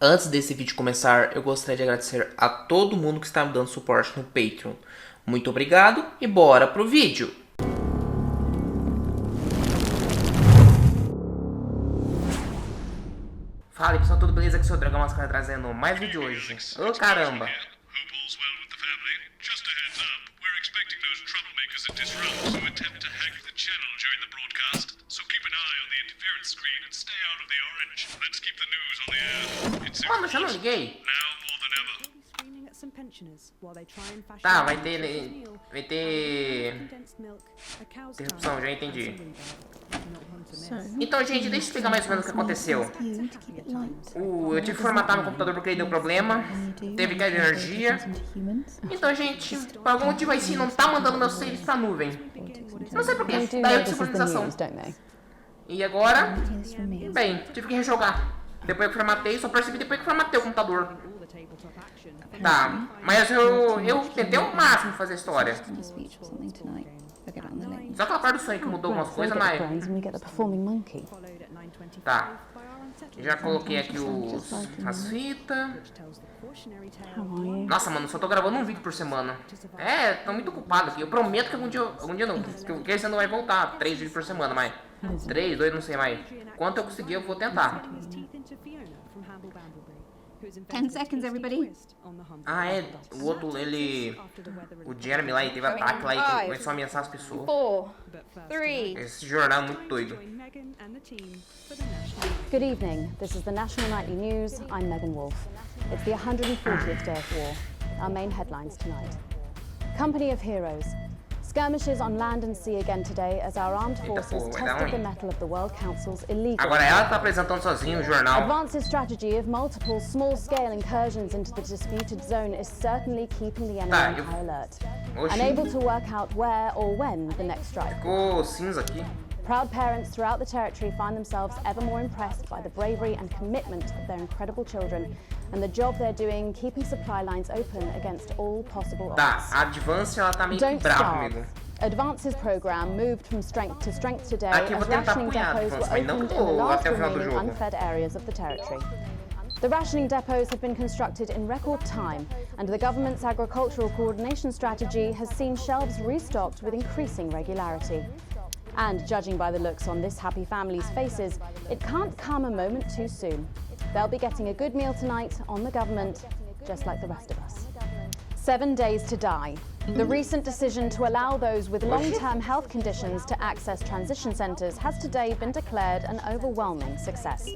Antes desse vídeo começar, eu gostaria de agradecer a todo mundo que está me dando suporte no Patreon. Muito obrigado e bora pro vídeo! Fala aí pessoal, tudo beleza? Aqui é o Dragão Mascarado trazendo mais vídeo hoje. Ô caramba! Mano, eu já não liguei. Tá, vai ter interrupção, já entendi. Então, gente, deixa eu explicar mais ou menos o que aconteceu. Eu tive que formatar meu computador porque ele deu problema. Teve que ir energia. Então, gente, por algum motivo aí sim não tá mandando meus saves pra nuvem. Não sei porquê, daí eu de sincronização. E agora, bem, tive que rejogar. Depois que formatei, só percebi depois que formatei o computador. Tá, mas eu tentei ao máximo fazer a história. Só aquela parte do sonho que mudou algumas coisas, mas... Tá. Já coloquei aqui as fitas. Nossa, mano, só tô gravando um vídeo por semana. Tô muito ocupado aqui. Eu prometo que algum dia não. Que esse ano vai voltar 3 vídeos por semana, mas... 3, 2, não sei mais. Quanto eu conseguir, eu vou tentar. 10 seconds, everybody. O outro, o Jeremy lá, ele teve ataque lá e começou a ameaçar as pessoas. 4, 3. Esse jornal é muito doido. Good evening. This is the National Nightly News. I'm Megan Wolf. It's the 140th day of war. Our main headlines tonight. Company of heroes. Skirmishes on land and sea again today as our armed forces tested the mettle of the World Council's illegal... Agora ela tá apresentando sozinha o jornal. Advance's strategy of multiple small-scale incursions into the disputed zone is certainly keeping the enemy on high alert. Unable to work out where or when the next strike. Ficou cinza aqui. Proud parents throughout the territory find themselves ever more impressed by the bravery and commitment of their incredible children and the job they're doing keeping supply lines open against all possible odds. Tá, a Advance ela tá meio que brava comigo. Advance's program moved from strength to strength today Aqui eu vou as tentar rationing apoiar a depots Advance, were mas não opened in the last até o final do remaining jogo. unfed areas of the territory. The rationing depots have been constructed in record time, and the government's agricultural coordination strategy has seen shelves restocked with increasing regularity. And judging by the looks on this happy family's faces, it can't come a moment too soon. They'll be getting a good meal tonight on the government, just like the rest of us. 7 days to die. The recent decision to allow those with long-term health conditions to access transition centres has today been declared an overwhelming success.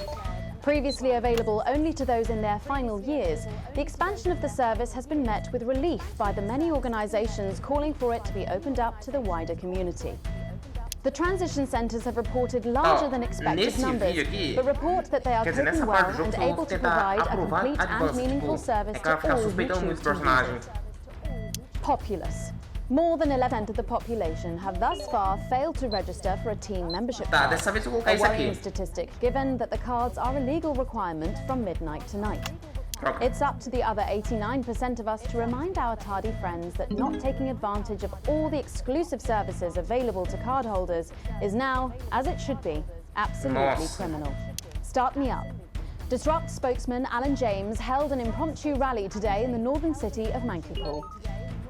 Previously available only to those in their final years, the expansion of the service has been met with relief by the many organisations calling for it to be opened up to the wider community. The transition centres have reported larger than expected numbers, but report that they are coping well and able to provide a complete and meaningful service to all who choose to use it. Populace. More than 11% of the population have thus far failed to register for a team membership card. Dessa vez eu vou colocar A isso aqui. worrying statistic given that the cards are a legal requirement from midnight tonight. It's up to the other 89% of us to remind our tardy friends that not taking advantage of all the exclusive services available to cardholders is now, as it should be, absolutely criminal. Start me up. Disrupt spokesman Alan James held an impromptu rally today in the northern city of Mankipool.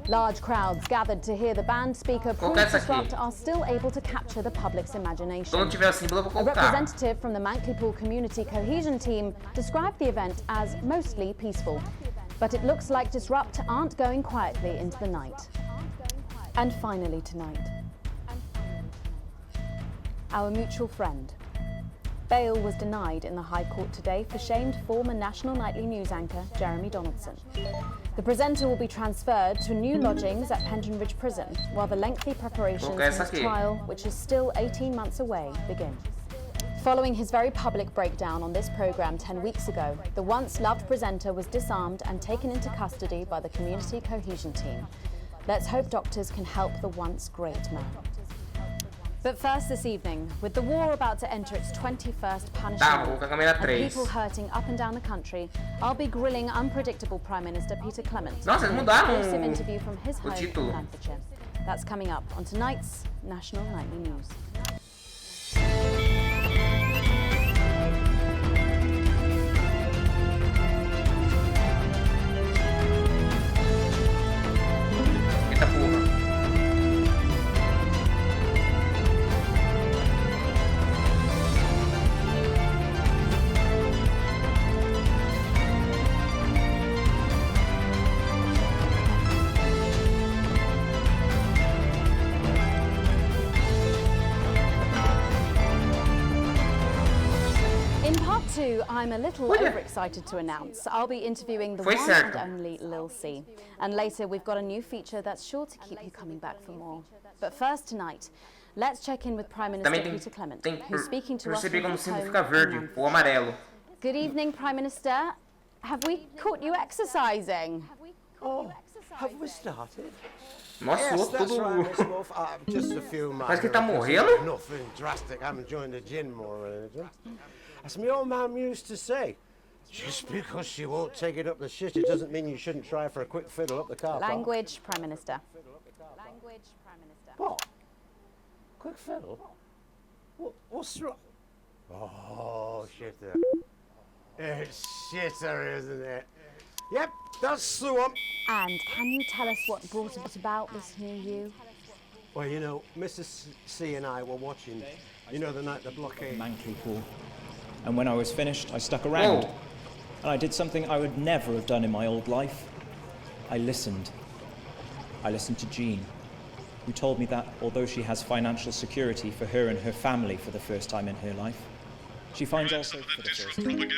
Large crowds gathered to hear the band speaker prove Disrupt are still able to capture the public's imagination. A representative from the Mankipool Community Cohesion Team described the event as mostly peaceful, but it looks like Disrupt aren't going quietly into the night. And finally tonight, our mutual friend. Bail was denied in the High Court today for shamed former National Nightly News anchor Jeremy Donaldson. The presenter will be transferred to new lodgings at Penton Ridge Prison, while the lengthy preparations for his trial, which is still 18 months away, begin. Following his very public breakdown on this programme 10 weeks ago, the once-loved presenter was disarmed and taken into custody by the Community Cohesion Team. Let's hope doctors can help the once great man. But first this evening, with the war about to enter its 21st punishing month, and people hurting up and down the country, I'll be grilling unpredictable Prime Minister Peter Clement in an exclusive interview from his home in Lancashire. That's coming up on tonight's National Nightly News. 2, I'm a little overexcited to announce. I'll be interviewing the one and only Lil C. And later, we've got a new feature that's sure to keep you coming back for more. But first tonight, let's check in with Prime Minister Peter Clement, who's speaking to us from his home in Manchester. Good evening, Prime Minister. Have we caught you exercising? Oh, have we started? Nossa, Yes, that's tudo... right, Miss Wolf. Just a few Parece que ele tá minor morrendo. adjustments. Nothing drastic. I haven't joined the gym or anything. As my old mum used to say, just because she won't take it up the shit, it doesn't mean you shouldn't try for a quick fiddle up the car park. Language, Prime Minister. Language, Prime Minister. What? Quick fiddle? What's wrong? Oh, shitter. It's shitter, isn't it? Yep, that's the one. And can you tell us what brought it about this new you? Well, you know, Mrs. C and I were watching, you know, the night the blockade. Manky Pool. And when I was finished, I stuck around. Oh. And I did something I would never have done in my old life. I listened. I listened to Jean, who told me that although she has financial security for her and her family for the first time in her life, she finds also for the first time that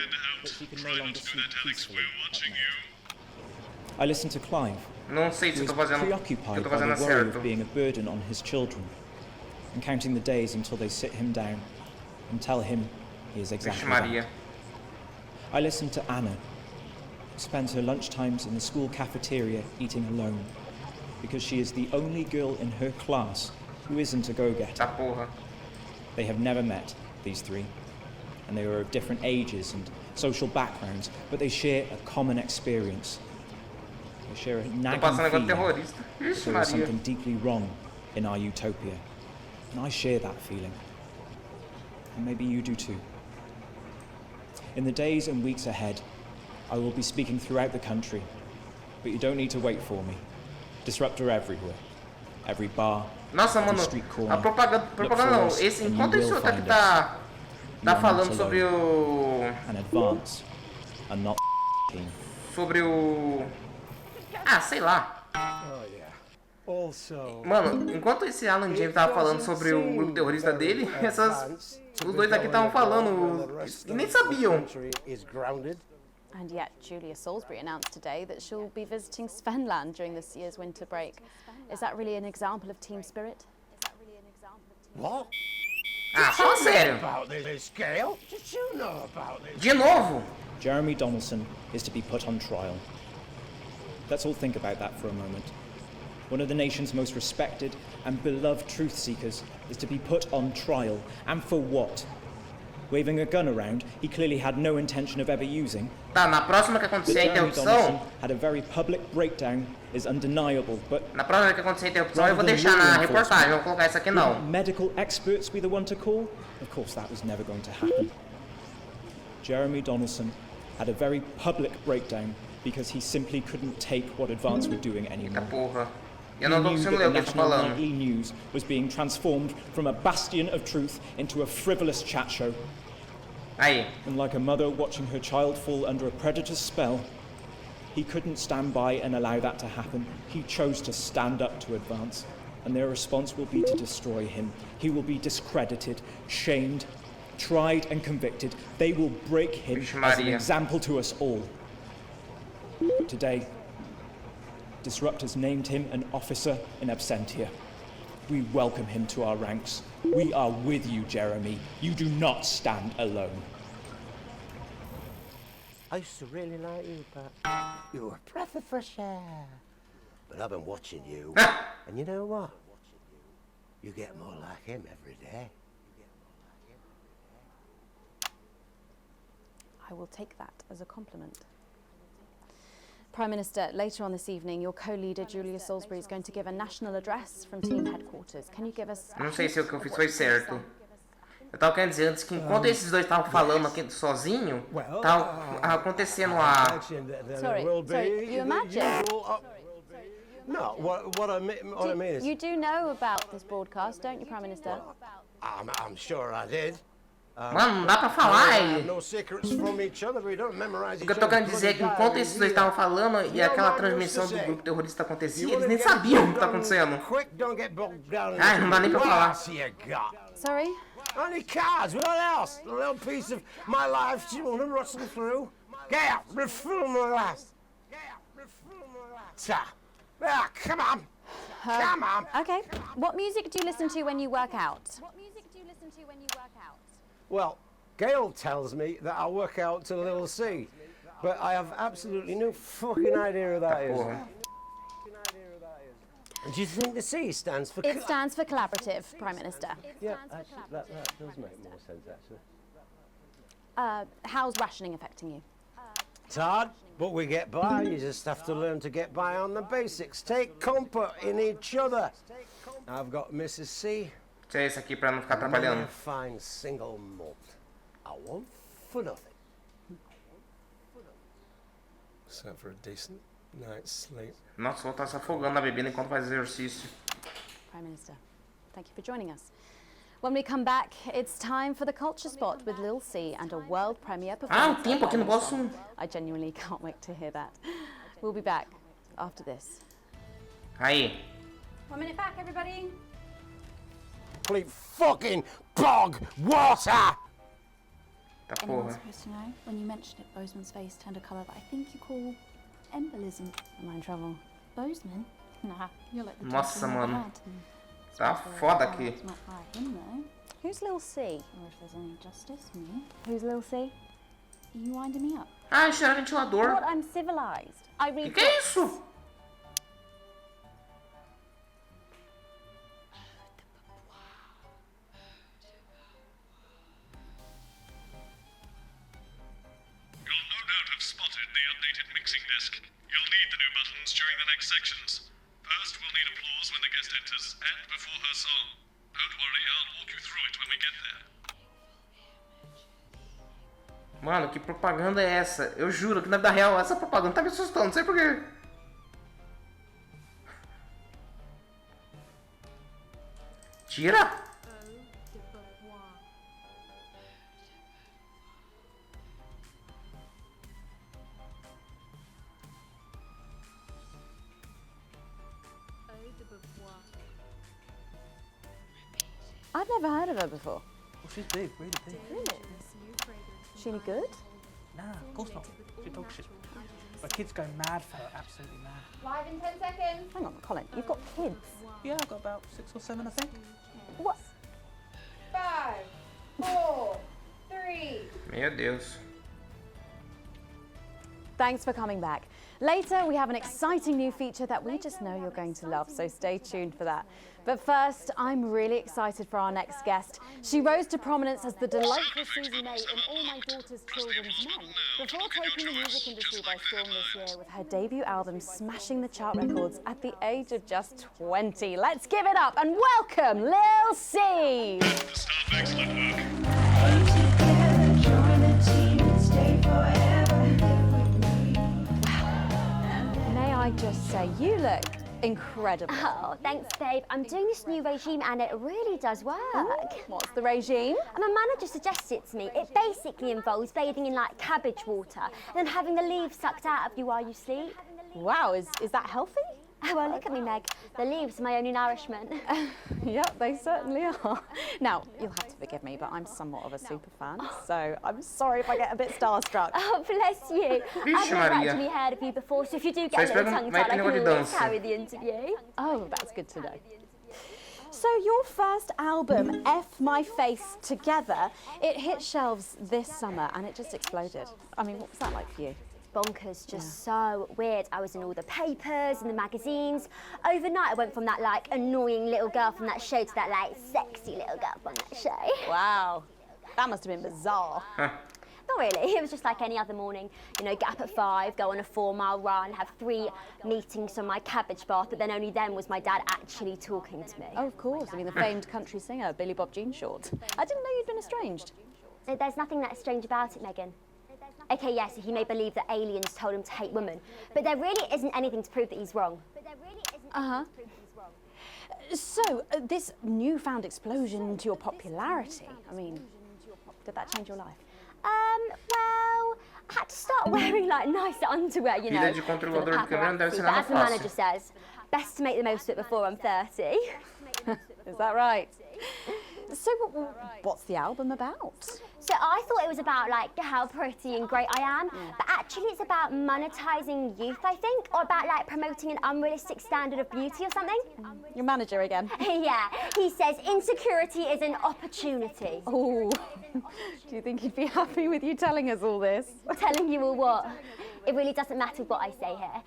she can no longer sleep peacefully at night. I listened to Clive, Não sei who se is eu tô fazendo preoccupied by the worry certo. of being a burden on his children, and counting the days until they sit him down and tell him he is Vixe exactly Maria. that. I listened to Anna, who spends her lunchtimes in the school cafeteria eating alone, because she is the only girl in her class who isn't a go-getter. Tá porra. They have never met, these three, and they are of different ages and social backgrounds, but they share a common experience. They share a Tô nagging passando agora feeling terrorista. that Vixe there is Maria. something deeply wrong in our utopia. And I share that feeling. And maybe you do too. In the days and weeks ahead, I will be speaking throughout the country, but you don't need to wait for me. Disruptor everywhere. Every bar, Nossa, every mano, street corner. a propaganda não. Esse, enquanto esse outro aqui tá falando sobre o... And advance, and not team. Sobre o... Ah, sei lá. Oh, yeah. Also, Mano, enquanto esse Alan James tava falando sobre o grupo terrorista dele, os dois aqui estavam falando e nem sabiam. And yet, Julia Salisbury announced today that she'll be visiting Svenland during this year's winter break. Is that really an example of team spirit? What? Ah, fala sério. About this, Gail? Did you know about this? De novo? Jeremy Donaldson is to be put on trial. Let's all think about that for a moment. One of the nation's most respected and beloved truth seekers is to be put on trial. And for what? Waving a gun around he clearly had no intention of ever using. Tá, na próxima que That acontecer a Jeremy interrupção, Donaldson had a very public breakdown is undeniable, but na próxima que acontecer a interrupção eu vou deixar na reportagem, eu vou colocar isso aqui não. would medical experts be the one to call? Of course that was never going to happen. Jeremy Donaldson had a very public breakdown because he simply couldn't take what Advance were doing Eita anymore. porra. He Eu não tô knew conseguindo that ler the o que ele tá national falando. nightly news was being transformed from a bastion of truth into a frivolous chat show. Aí. And like a mother watching her child fall under a predator's spell, he couldn't stand by and allow that to happen. He chose to stand up to Advance, and their response will be to destroy him. He will be discredited, shamed, tried and convicted. They will break him Vixe as an Maria. example to us all. But today, Disruptors named him an officer in absentia. We welcome him to our ranks. We are with you, Jeremy. You do not stand alone. I used to really like you, Pat. You were a breath of fresh air. But I've been watching you. And you know what? You get more like him every day. I will take that as a compliment. Prime Minister, later on this evening, your co-leader Julia Salisbury is going to give a national address from team headquarters. Can you give us... Não sei se o que eu fiz foi certo. Eu tava querendo dizer antes que enquanto esses dois estavam falando aqui sozinho, tava acontecendo a... Sorry, you imagine? No, what I mean is... You do know about this broadcast, don't you, Prime Minister? I'm sure I did. Mano, não dá pra falar. No secrets from each other. We don't memorize O que eu tô querendo dizer é que enquanto esses dois estavam falando e aquela transmissão do grupo terrorista acontecia, eles nem sabiam o que tá acontecendo. Ai, não dá nem pra falar. Sorry? Only cards, what else? A little piece of my life do you want to rustle through? Get out, refill my last. Ah, come on. Come on. Okay. What music do you listen to when you work out? Well, Gail tells me that I work out to Little C, but I have absolutely no fucking idea who that is. Porra. Do you think the C stands for... It stands for collaborative, Prime Minister. Yeah, actually, that does make more sense, actually. How's rationing affecting you? It's hard, but we get by. You just have to learn to get by on the basics. Take comfort in each other. I've got Mrs. C. Isso é esse aqui pra não ficar atrapalhando. Fine single malt. I want for nothing. Except for a decent night's sleep. Nossa, vou estar se afogando na bebida enquanto faz exercício. Prime Minister, thank you for joining us. When we come back, it's time for the Culture Spot with Lil C and a world premiere performance. Tempo aqui, não posso... I genuinely can't wait to hear that. We'll be back after this. Aí. 1 minute back, everybody. Complete fucking bog water! Tá Anyone porra. supposed to know? When you mentioned it, Bozeman's face turned a colour that I think you call embolism. Am I in trouble? Bozeman? Nah, you're like the Nossa, best one I've mano. had. Tá foda aqui. It's not by him though. Who's Lil C? Or if there's any justice, me. Who's Lil C? Are you winding me up? Ah, isso era ventilador. What? I'm civilized. I read Que é isso? You'll no doubt have spotted the updated mixing disc. You'll need the new buttons during the next sections. First, we'll need applause when the guest enters and before her song. Don't worry, I'll walk you through it when we get there. Mano, que propaganda é essa? Eu juro que na vida real essa propaganda tá me assustando, não sei porquê. Tira! I've never heard of her before. Oh, she's big, really big. Is she any good? Nah, of course not. She's dog shit. My kids go mad for her, absolutely mad. Live in 10 seconds. Hang on, Colin, you've got kids. Yeah, I've got about 6 or 7, I think. What? 5, 4, 3. Meu Deus. Thanks for coming back. Later, we have an exciting new feature that we just know you're going to love, so stay tuned for that. But first, I'm really excited for our next guest. She rose to prominence as the delightful Susie May in All My Daughter's Children's Men, before taking the music industry by storm this year with her debut album smashing the chart records at the age of just 20. Let's give it up and welcome Lil C! Staff, excellent work. May I just say, you look incredible. Oh, thanks, babe. I'm doing this new regime and it really does work. What's the regime? And my manager suggested it to me. It basically involves bathing in like cabbage water and then having the leaves sucked out of you while you sleep. Wow, is that healthy? Oh, well, look at me, Meg. The leaves are my only nourishment. Yep, they certainly are. Now, you'll have to forgive me, but I'm somewhat of a super fan, so I'm sorry if I get a bit starstruck. Oh, bless you. I've never Maria. actually heard of you before, so if you do Só get a espero little que não tongue-tied, vai I ter can negócio de always dança. carry the interview. Oh, that's good to know. So your first album, F My Face Together, it hit shelves this summer and it just exploded. I mean, what was that like for you? Bonkers, just so weird. I was in all the papers and the magazines. Overnight, I went from that like annoying little girl from that show to that like sexy little girl from that show. Wow, that must have been bizarre. Not really, it was just like any other morning. You know, get up at 5, go on a 4-mile run, have 3 meetings on my cabbage bath, but then only then was my dad actually talking to me. Oh, of course. I mean, the famed country singer, Billy Bob Jean Short. I didn't know you'd been estranged. There's nothing that strange about it, Megan. Okay, yes, he may believe that aliens told him to hate women, but there really isn't anything to prove that he's wrong. So, this newfound explosion into your popularity, I mean, did that change your life? Well, I had to start wearing like nicer underwear, you know. Vida de controlador de câmera não deve paparazzi, ser but nada as the manager fácil. says, best to make the most of it before I'm 30. Is that right? So what's the album about? So I thought it was about like how pretty and great I am, but actually it's about monetizing youth, I think, or about like promoting an unrealistic standard of beauty or something. Your manager again? Yeah, he says insecurity is an opportunity. Oh, do you think he'd be happy with you telling us all this? Telling you all what? It really doesn't matter what I say here.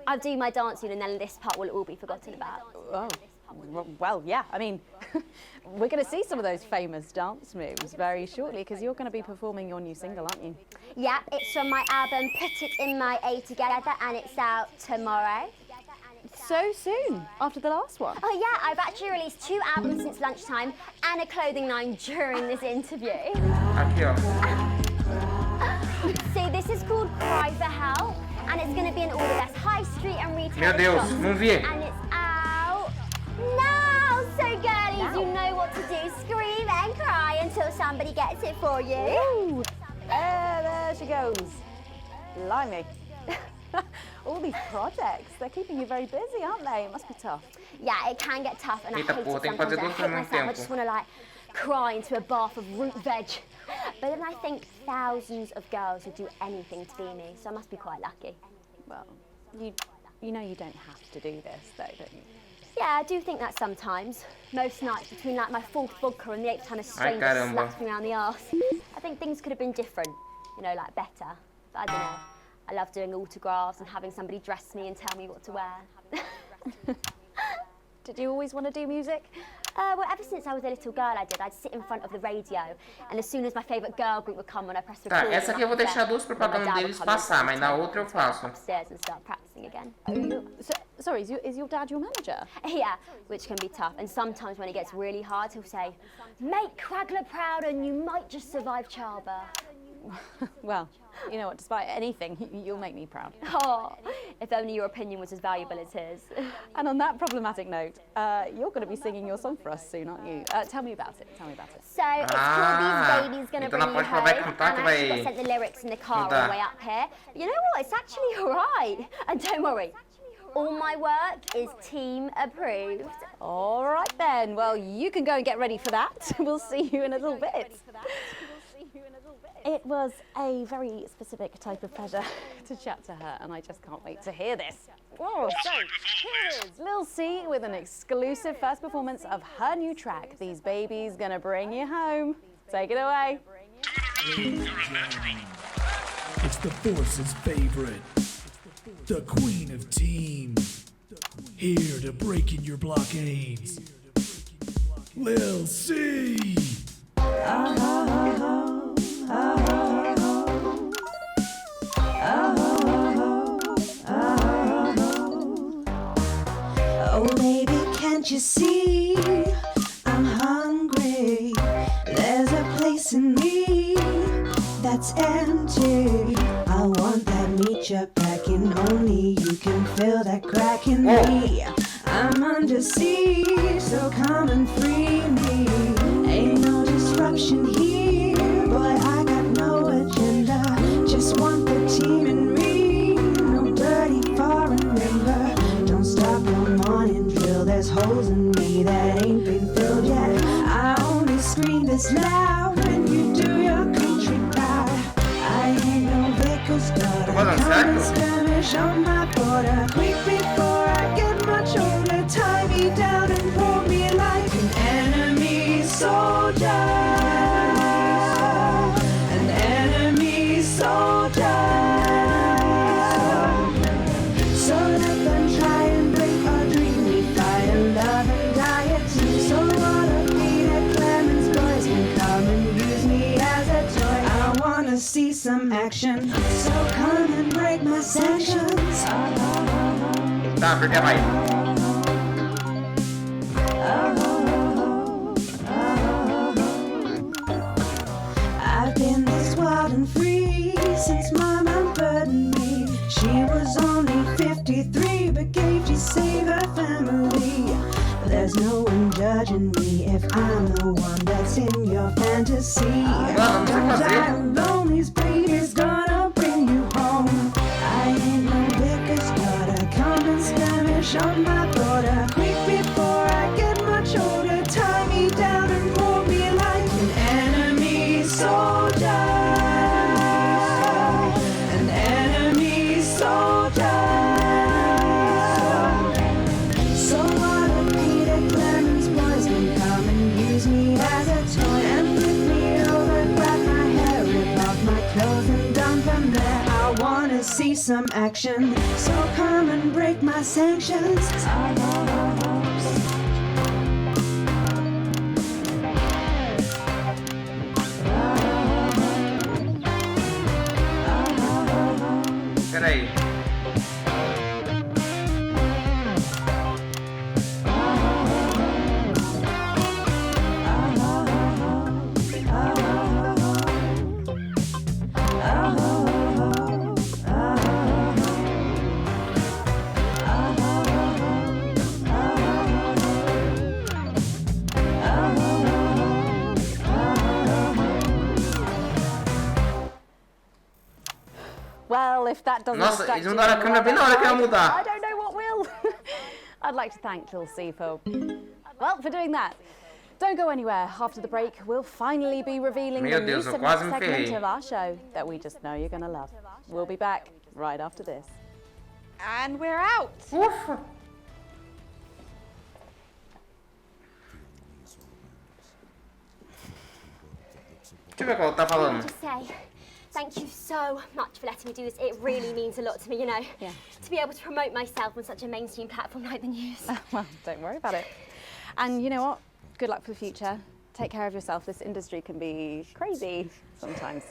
I'll do my dancing and then this part will all be forgotten about. Oh. Well, yeah, I mean, we're going to see some of those famous dance moves very shortly because you're going to be performing your new single, aren't you? Yeah, it's from my album Put It In My A Together and it's out tomorrow. So soon, after the last one? Oh yeah, I've actually released 2 albums since lunchtime and a clothing line during this interview. Aqui, ó. See, this is called Cry for Help and it's going to be in all the best high street and retail Meu Deus, shops. não vi. And it's out now. So girlies, you know what to do. Scream and cry until somebody gets it for you. Ooh, there she goes. Blimey. All these projects, they're keeping you very busy, aren't they? It must be tough. Yeah, it can get tough and I Eita hate porra, it tem que sometimes. fazer I tudo hate ao mesmo myself. I tempo. just want to like cry into a bath of root veg. But then I think thousands of girls would do anything to be me, so I must be quite lucky. Well, you know you don't have to do this, though, don't you? Yeah, I do think that sometimes. Most nights between like my 4th vodka and the 8th time a stranger caramba. slaps me around the arse. I think things could have been different, you know, like better. But I don't know. I love doing autographs and having somebody dress me and tell me what to wear. Did you always want to do music? Well, ever since I was a little girl, I'd sit in front of the radio, and as soon as my favourite girl group would come on, I press record. Tá, essa aqui eu vou deixar 2 propagandas deles passar, mas na outra eu faço. Upstairs and start practicing again. Sorry, is your dad your manager? Yeah, which can be tough. And sometimes when it gets really hard, he'll say, "Make Quagler proud, and you might just survive childbirth." Well, you know what, despite anything, you'll make me proud. Oh, if only your opinion was as valuable as his. And on that problematic note, you're going to be singing your song for us soon, aren't you? Tell me about it, So, it's called These Babies Gonna então Bring na You próxima Home, vai and cantar que I actually got vai... sent the lyrics in the car on Cantar. the way up here. But you know what, it's actually alright. And don't worry, all my work is team approved. All right then, well, you can go and get ready for that. We'll see you in a little bit. It was a very specific type of pleasure to chat to her, and I just can't wait to hear this. Oh, so here's Lil C with an exclusive first performance of her new track, These Babies Gonna Bring You Home. Take it away. You're a natural. It's the Force's favorite, the queen of teams, here to break in your blockades. Lil C. Oh baby, can't you see I'm hungry? There's a place in me that's empty. I want that meat you're packing, only you can fill that crack in me. I'm under siege, so come and free me. Ain't no disruption here, boy, I got no agenda. Just want the team and me, no dirty foreign member. Don't stop no morning drill, there's holes in me that ain't been filled yet. I only scream this loud when you do your country proud. I ain't no Vickers daughter, come and skirmish on my border. Quick before I get much older, tie me down and pour me like an enemy soldier. An enemy soldier. So let them try and break our dream. We fight and love and die at two. So wanna be that Clemens boys can come and use me as a toy. I wanna see some action, so come and break my sanctions. Tá, porque vai. I've been this wild and free since my mom burdened me. She was only 53, but gave to save her family. There's no one judging me if I'm the one that's in your fantasy. Don't die alone, these babies gonna bring you home. I ain't no Vickers daughter, come and skirmish on my border. Quick before I get much older, tie me down and pull me see some action. So come and break my sanctions. Peraí. Well, if that doesn't Nossa, distract eles you, mudaram a câmera bem na hora que ia mudar. I don't know what will. I'd like to thank Lil C for doing that. Don't go anywhere. After the break, we'll finally be revealing Meu the new Deus, eu quase me segment ferrei. of our show that we just know you're gonna love. We'll be back right after this. And we're out. Ufa. Deixa eu ver o que ela tá Can I falando. just say, thank you so much for letting me do this. It really means a lot to me, you know. Yeah. To be able to promote myself on such a mainstream platform like the news. Well, don't worry about it. And you know what? Good luck for the future. Take care of yourself. This industry can be crazy sometimes.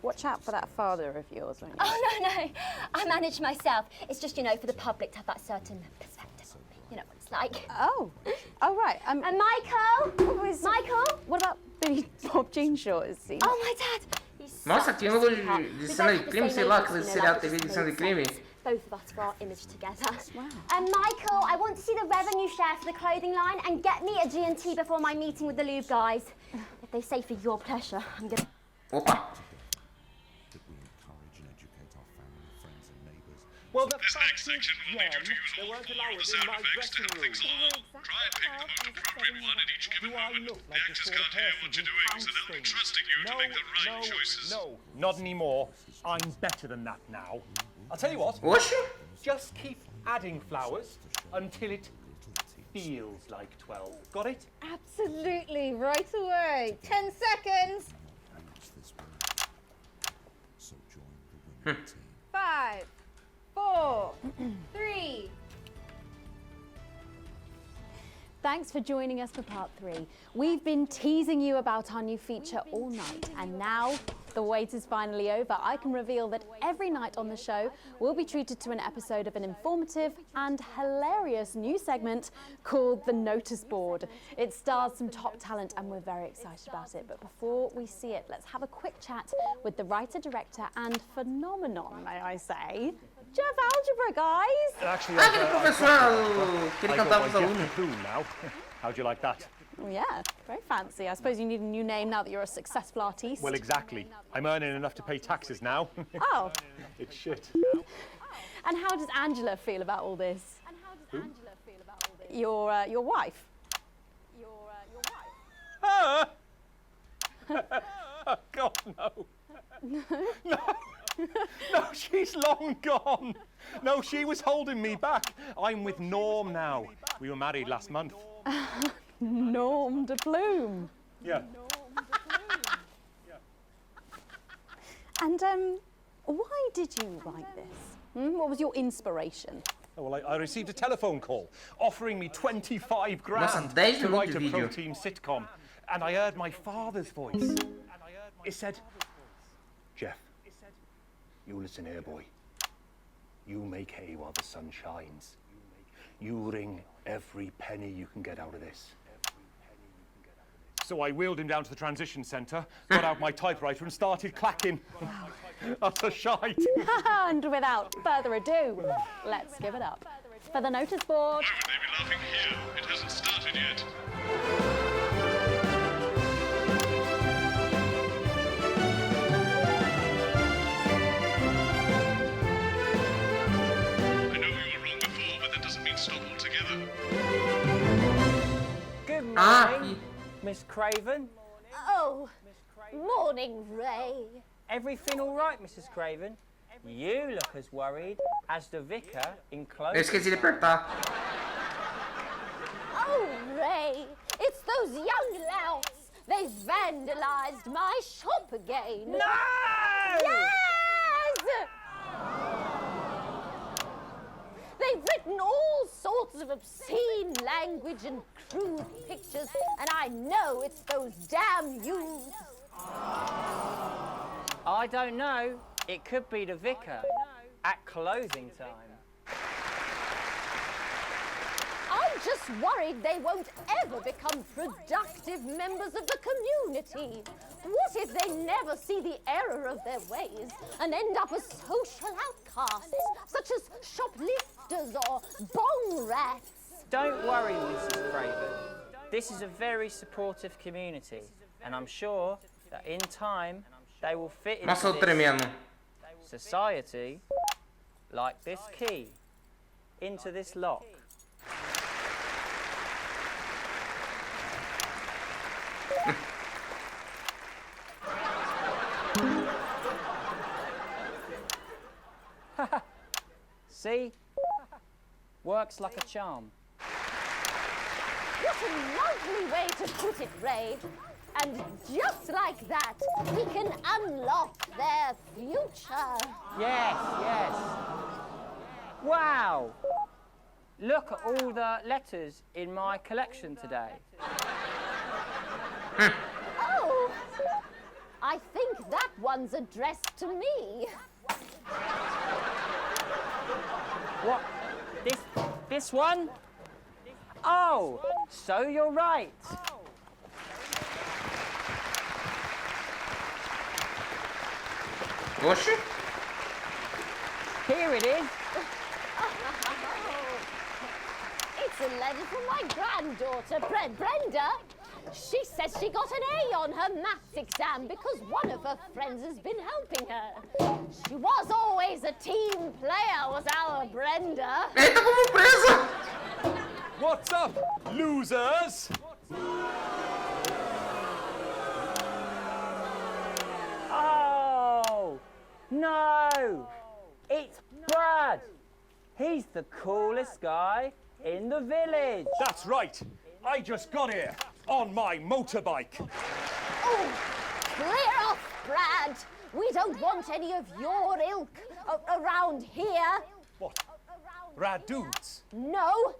Watch out for that father of yours, won't you? Oh, no. I manage myself. It's just, you know, for the public to have that certain perspective on me. You know what it's like. Oh, right. And Michael! Michael! What about Billy Bob Jean Short? Is he? Oh, my dad! He's Nossa, such tinha a um sweetheart. de We cena both de have crime, the sei same lá, ages, aquele you know, serial like, TV it de just cena de made crime. sense, both of us for our image together. Wow. And Michael, I want to see the revenue share for the clothing line and get me a G&T before my meeting with the lube guys. If they say for your pleasure, I'm gonna... Opa. Well, this next section will need you to use all four of the sound effects to help things along. Try and pick the most appropriate one at each given moment. The actors can't hear what you're doing, so they'll be trusting you to make the right choices. No, not anymore. I'm better than that now. I'll tell you what. Oxi. Just keep adding flowers until it feels like 12. Got it? Absolutely, right away. 10 seconds. 5, 4, 3. Thanks for joining us for part 3. We've been teasing you about our new feature all night, and now the wait is finally over. I can reveal that every night on the show, we'll be treated to an episode of an informative and hilarious new segment called The Notice Board. It stars some top talent, and we're very excited about it. But before we see it, let's have a quick chat with the writer, director, and phenomenon, may I say, Jeff Algebra, guys. Actually, Ah, aquele professor que ele cantava os alunos. Now. How'd you like that? Oh, yeah, very fancy. I suppose you need a new name now that you're a successful artiste. Well, exactly. I'm earning enough to pay taxes now. Oh. It's shit. And how does Angela feel about all this? Your wife. Oh, God, no. No, she's long gone. No, she was holding me back. I'm with Norm now. We were married last month. Norm de Plume. Yeah. And why did you write this? What was your inspiration? Oh, well, I received a telephone call offering me 25 grand Nossa, 10 to write minutos a de vídeo. pro-team sitcom. And I heard my father's voice. It said, Jeff, you listen here, boy. You make hay while the sun shines. You wring every penny you can get out of this. So I wheeled him down to the transition centre, got out my typewriter and started clacking. Utter shite. And without further ado, let's give it up for the notice board. Why would they be laughing here? It hasn't started yet. I know you were wrong before, but that doesn't mean stop altogether. Good morning, Ah, Miss Craven. Oh, morning, Ray. Everything all right, Mrs. Craven? You look as worried as the vicar in eu clothes. esqueci de apertar. Oh, Ray, it's those young louts. They've vandalized my shop again. No! Yes! lots of obscene language and crude pictures, and I know it's those damn youths. I don't know. It could be the vicar at closing time. I'm just worried they won't ever become productive members of the community. What if they never see the error of their ways and end up as social outcasts, such as shoplifters or bong rats? Don't worry, Mrs. Craven. This is a very supportive community, and I'm sure that in time they will fit into this society like this key into this lock. See? Works like a charm. What a lovely way to put it, Ray. And just like that, we can unlock their future. Yes, yes. Wow! Look at all the letters in my collection today. Oh, I think that one's addressed to me. What? This one? Oh, so you're right. Oxi. Here it is. It's a letter from my granddaughter, Brenda. She says she got an A on her maths exam because one of her friends has been helping her. She was always a team player, was our Brenda. Eita, como presa! What's up, losers? Oh, no. It's Brad. He's the coolest guy in the village. That's right. I just got here on my motorbike. Oh, clear off, Brad. We don't want any of your ilk around here. What? Rad dudes? No,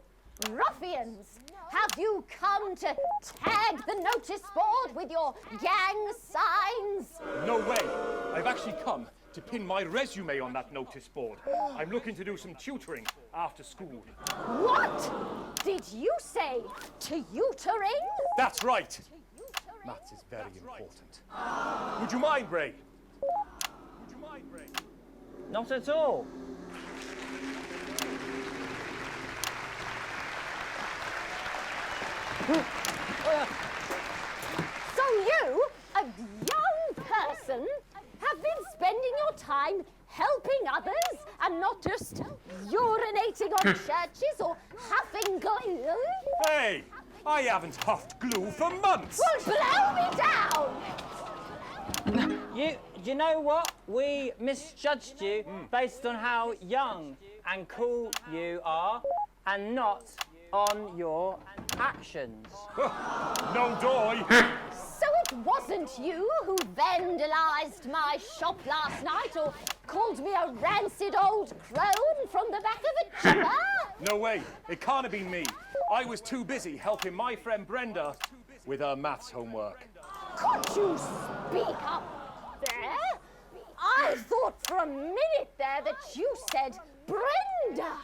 ruffians. Have you come to tag the notice board with your gang signs? No way. I've actually come to pin my resume on that notice board. I'm looking to do some tutoring after school. What did you say? Tutoring? That's right. Maths is very important. Would you mind, Ray? Would you mind, Ray? Not at all. So you, a young person, have been spending your time helping others and not just urinating on churches or huffing glue? Hey, I haven't huffed glue for months. Well, blow me down! You know what? We misjudged you based on how young and cool you are and not on your actions. No doy. So it wasn't you who vandalized my shop last night or called me a rancid old crone from the back of a chipper? No way. It can't have been me. I was too busy helping my friend Brenda with her maths homework. Could you speak up there? I thought for a minute there that you said Brenda.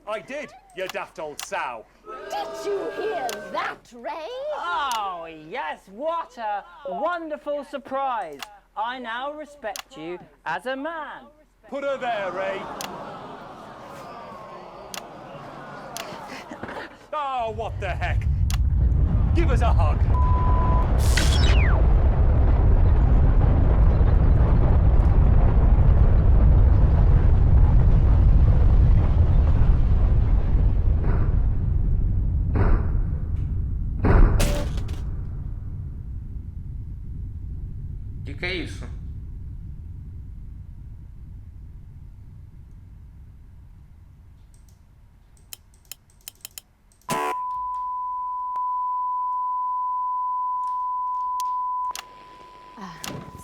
I did, you daft old sow. Did you hear that, Ray? Oh, yes, what a wonderful surprise. I now respect you as a man. Put her there, Ray. Oh, what the heck? Give us a hug. Que é isso?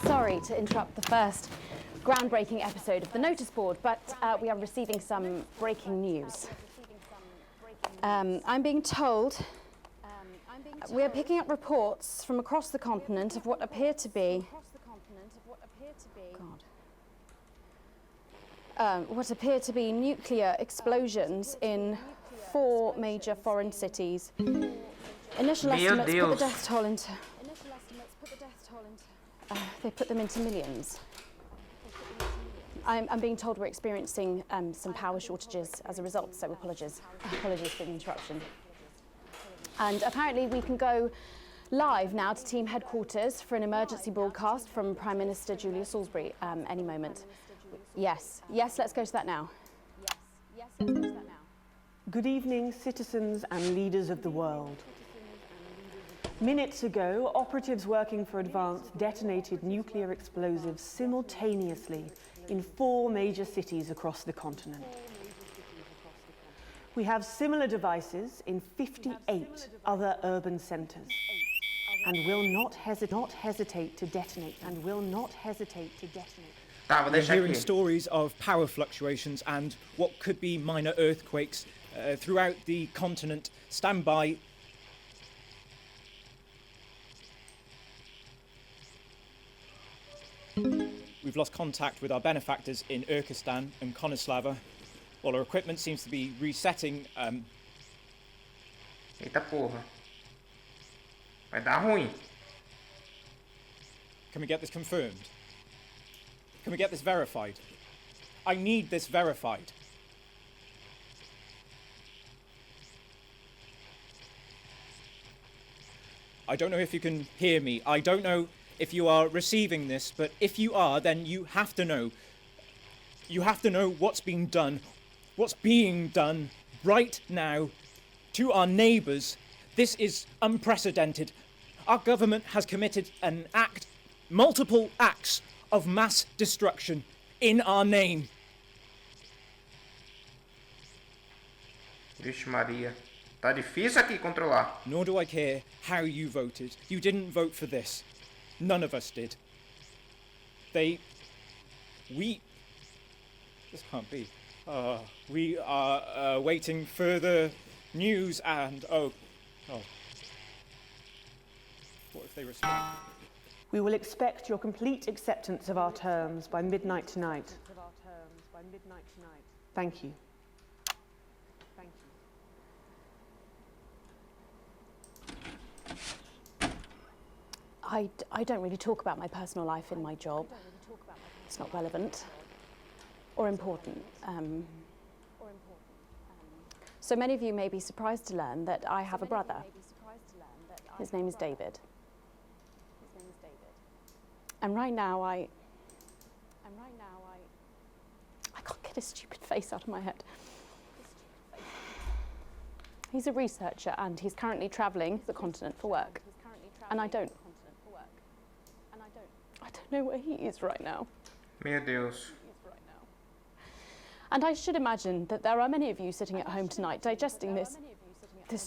Sorry to interrupt the first groundbreaking episode of the notice board, but we are receiving some breaking news. I'm being told we are picking up reports from across the continent of what appear to be nuclear explosions in 4 major foreign cities. Initial estimates put the death toll into they put them into millions. I'm being told we're experiencing some power shortages as a result, so apologies for the interruption. And apparently we can go live now to team headquarters for an emergency broadcast from Prime Minister Julia Salisbury any moment. Yes, let's go to that now. Good evening, citizens and leaders of the world. Minutes ago, operatives working for Advance detonated nuclear explosives simultaneously in 4 major cities across the continent. We have similar devices in 58 other urban centres and will not hesitate to detonate. We're hearing stories of power fluctuations and what could be minor earthquakes throughout the continent. Stand by. We've lost contact with our benefactors in Urkistan and Konoslava. While our equipment seems to be resetting. Eita porra. Vai dar ruim. Can we get this confirmed? Can we get this verified? I need this verified. I don't know if you can hear me. I don't know if you are receiving this, but if you are, then you have to know. You have to know what's being done right now to our neighbours. This is unprecedented. Our government has committed multiple acts of mass destruction in our name. Vixe Maria. Tá difícil aqui controlar. Nor do I care how you voted. You didn't vote for this. None of us did. This can't be. We are waiting further news and what if they respond? We will expect your complete acceptance of our terms by midnight tonight. Thank you. I don't really talk about my personal life in my job. It's not relevant or important. So many of you may be surprised to learn that I have a brother. His name is David. And right now I can't get his stupid face out of my head. He's a researcher and he's currently travelling the continent for work. And I don't know where he is right now. Meu Deus. And I should imagine that there are many of you sitting at home tonight digesting this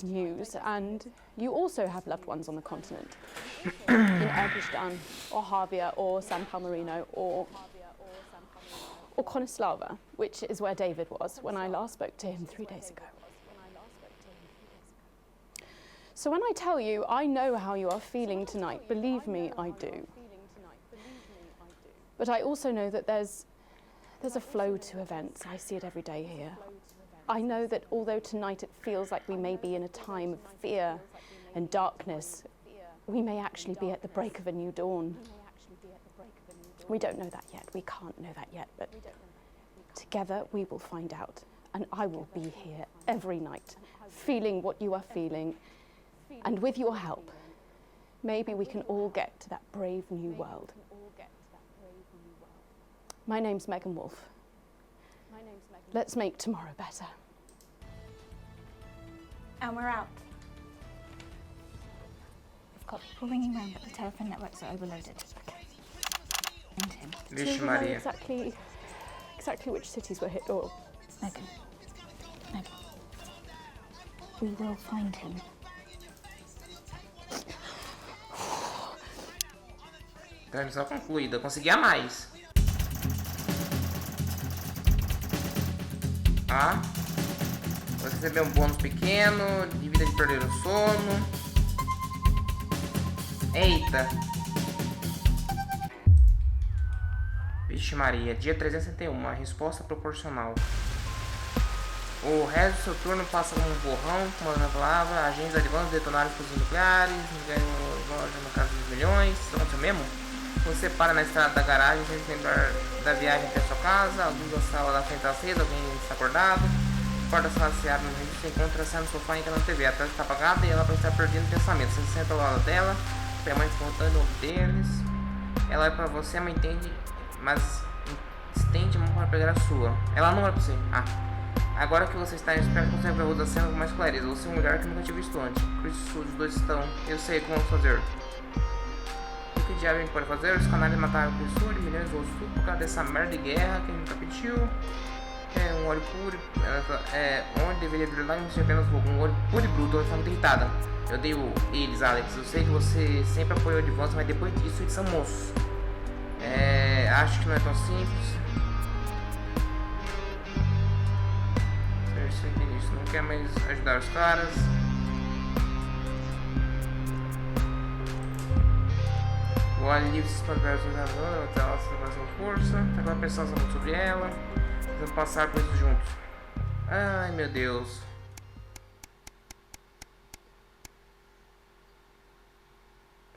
news, and you also have loved ones on the continent. In Urkistan, or Havia, or San Palmerino, or Konoslava, which is where David was when I last spoke to him 3 days ago. So when I tell you I know how you are feeling tonight, believe me, I do. But I also know that there's a flow to events. I see it every day here. I know that although tonight it feels like we may be in a time of fear and darkness, we may actually be at the break of a new dawn. We don't know that yet. We can't know that yet. But together we will find out. And I will be here every night, feeling what you are feeling. And with your help, maybe we can all get to that brave new world. My name's Megan Wolfe. Let's make tomorrow better. And we're out. We've got people ringing round, but the telephone networks are overloaded. Okay. And him. Vixe Maria. Exactly which cities were hit, or... Megan. We will find him. Transmissão concluída. Consegui a mais. Você recebeu um bônus pequeno, evita de perder o sono. Eita. Vixe Maria, dia 361, a resposta proporcional. O resto do seu turno passa como um borrão, como uma palavra, agentes advançados detonaram explosivos nucleares, ganhou loja no caso dos milhões. Isso aconteceu mesmo? Você para na estrada da garagem sem se lembrar da viagem até a sua casa, a luz da sala da frente está acesa, alguém está acordado, a porta da sala se abre, no vídeo se encontra saindo no sofá e entra na TV, a tela está apagada e ela parece estar perdendo pensamento. Você se senta ao lado dela, permanece contando um deles, ela olha para você, mas entende, mas estende a mão para pegar a sua. Ela não olha para você. Agora que você está em espera, consegue ver a outra cena com mais clareza. Você é um olhar que nunca tinha visto antes. Os dois estão. Eu sei como vamos fazer. O que diabo a gente pode fazer? Os canalhas mataram o Chris, milhões de outros, tudo por causa dessa merda de guerra que a gente nunca pediu. É um olho puro. Onde deveria brilhar, não tinha apenas fogo. Um olho puro e bruto. Ela está muito irritada. Eu odeio eles, Alex. Eu sei que você sempre apoiou o Advance, mas depois disso eles são moços. Acho que não é tão simples. Isso não quer mais ajudar os caras. O alho livre se expande para os jogadores, ela está fazendo força. Agora pressão muito sobre ela. Vamos passar por isso juntos. Ai meu Deus.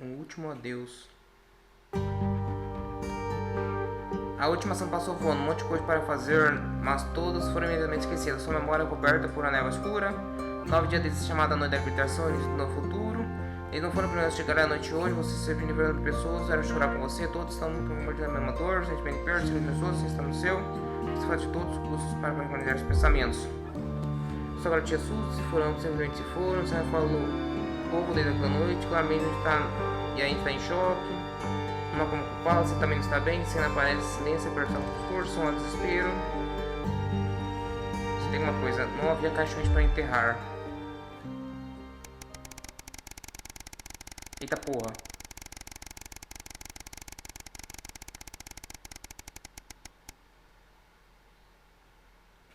Um último adeus. A última ação passou voando, um monte de coisa para fazer, mas todas foram imediatamente esquecidas. Sua memória é coberta por uma névoa escura. 9 dias desde chamada noite da arbitração no futuro. Eles não foram primeiros a chegar à noite hoje, você serviu nivelando pessoas, eram chorar com você, todos estão compartilhando a mesma dor, sentimento de perda, de pessoas, você está no seu. Você faz de todos os custos para organizar os pensamentos. Sua agora te assusta, se foram, simplesmente se foram, você falou pouco desde aquela noite, claramente está e ainda está em choque. Uma como culpada, você também não está bem, cena aparece, silêncio, apertando por força, um desespero. Você tem uma coisa, não havia caixões para enterrar. Eita porra.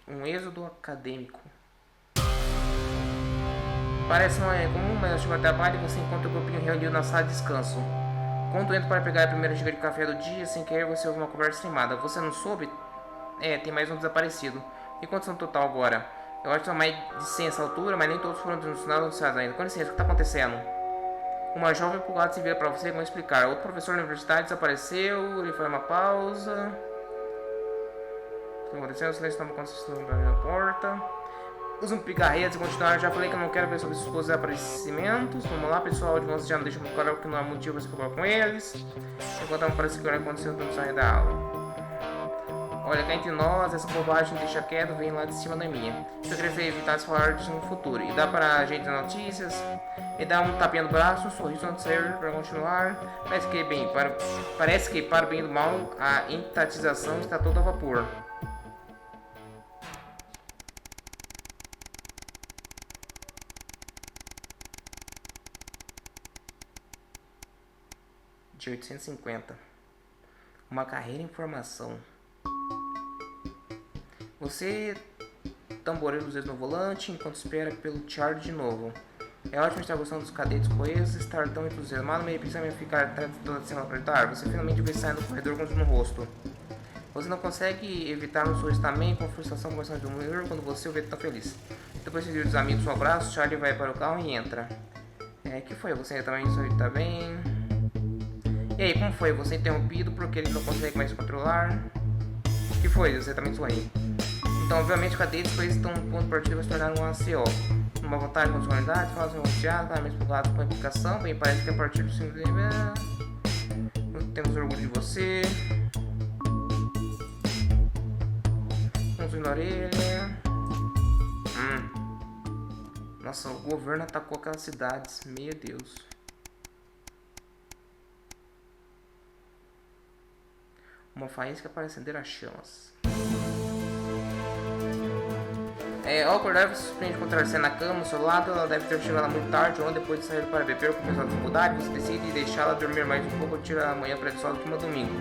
Um êxodo acadêmico. Parece não é comum, mas chegou até a barra e você encontra o grupinho reunido na sala de descanso. Quando entra para pegar a primeira xícara de café do dia, sem querer você ouve uma conversa animada. Você não soube? Tem mais um desaparecido. E quantos são no total agora? Eu acho que são mais de 100 essa altura, mas nem todos foram denunciados ainda. Com licença, o que está acontecendo? Uma jovem pulgada se vira para você e vai explicar. Outro professor da universidade desapareceu, ele foi uma pausa. O que está acontecendo? O silêncio toma conta da porta. Usam picarretas e continuar. Já falei que eu não quero ver sobre seus desaparecimentos. Vamos lá, pessoal. De vocês já não deixam muito claro que não há motivo para se preocupar com eles. Enquanto não parece que vai acontecer quando sair da aula. Olha, cá entre nós, essa bobagem deixa quieto, vem lá de cima da minha. Eu queria evitar de falar disso no futuro. E dá para a gente dar notícias. E dá um tapinha no braço, um sorriso antes de sair para continuar. Parece que para o bem do mal, a entatização está toda a vapor. De 850. Uma carreira em formação. Você tamboreia os dedos no volante enquanto espera pelo Charlie de novo. É ótimo estar gostando dos cadetes coesos, estar tão entusiasmado, meio pensamento ficar atrás de toda a cena aproveitar. Você finalmente vê saindo do corredor com no rosto. Você não consegue evitar um sorriso também, com frustração começando a diminuir quando você o vê tão feliz. Depois de vir os amigos no abraço, Charlie vai para o carro e entra. Que foi? Você também está bem? E aí, como foi? Você é interrompido porque ele não consegue mais se controlar? O que foi? Você também sorri. Então, obviamente, cadetes depois estão no ponto de partida para se tornar um ACO. Uma vantagem com funcionalidade, fazem um teatro, claramente explorado com a implicação. Bem, parece que a partir do simples. Temos orgulho de você. Um zoom na orelha. Nossa, o governo atacou aquelas cidades. Meu Deus. Uma faísca para acender as chamas. Ao acordar, você surpreende encontrar você na cama, ao seu lado. Ela deve ter chegado muito tarde ou depois de sair para beber, começou a dificuldade. Você decide deixá-la dormir mais um pouco ou tira a manhã para o sol do último domingo.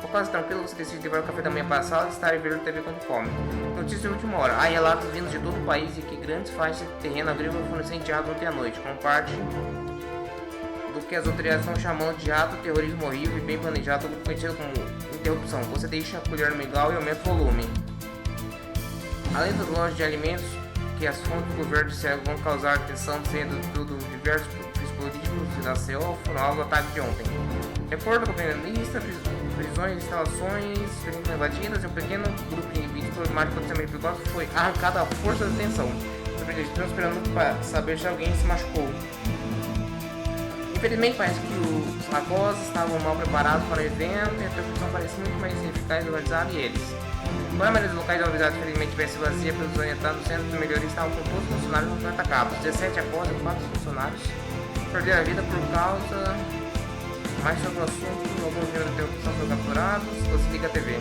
Por quase tranquilo, você decide levar o café da manhã para a sala e estar e ver a TV quando come. Notícias de última hora. Há relatos vindos de todo o país e que grandes faixas de terreno agrícola foram incendiadas ontem à noite, como parte do que as autoridades estão chamando de ato terrorismo horrível e bem planejado, conhecido como interrupção. Você deixa a colher no mingau e aumenta o volume. Além das lojas de alimentos, que as fontes do governo disseram vão causar tensão, sendo tudo diversos políticos da CO foram alvo do ataque de ontem. De acordo com o primeiro-ministro, prisões, instalações foram invadidas e um pequeno grupo de indivíduos problemáticos potencialmente perigosos foi arrancado à força da detenção. Estão esperando para saber se alguém se machucou. Infelizmente parece que os Agora estavam mal preparados para o evento e a interrupção parece muito mais eficaz e organizada e eles. Embora a maioria dos locais de autoridade felizmente tivesse vazia pelos orientados no centro de melhoria estavam com todos os funcionários não atacados. 17 após e 4 funcionários perderam a vida por causa. Mais sobre o assunto, alguns membros da interrupção foram capturados. Você liga a TV.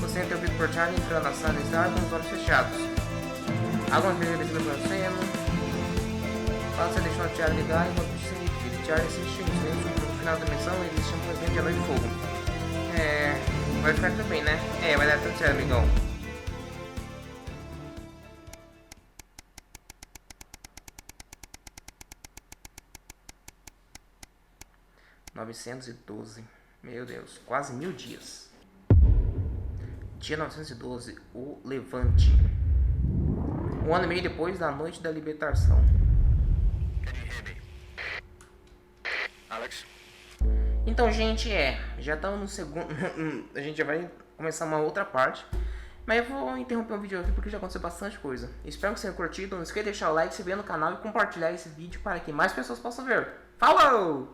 Você é interrompido por Charlie entrando na sala de estar com os olhos fechados. Algumas vezes ele pelo seno. Você deixou o Charlie ligar enquanto você Charlie assiste o silêncio no final da missão e eles chamam o evento de A Noite de Fogo. Vai ficar tudo bem, né? Vai dar tudo certo, amigão. (912) Meu Deus, quase 1000 dias. Dia 912, o Levante. Um ano e meio depois da Noite da Libertação. Alex? Então, gente, já estamos no segundo. A gente já vai começar uma outra parte. Mas eu vou interromper o vídeo aqui porque já aconteceu bastante coisa. Espero que vocês tenham curtido. Não esqueça de deixar o like, se inscrever no canal e compartilhar esse vídeo para que mais pessoas possam ver. Falou!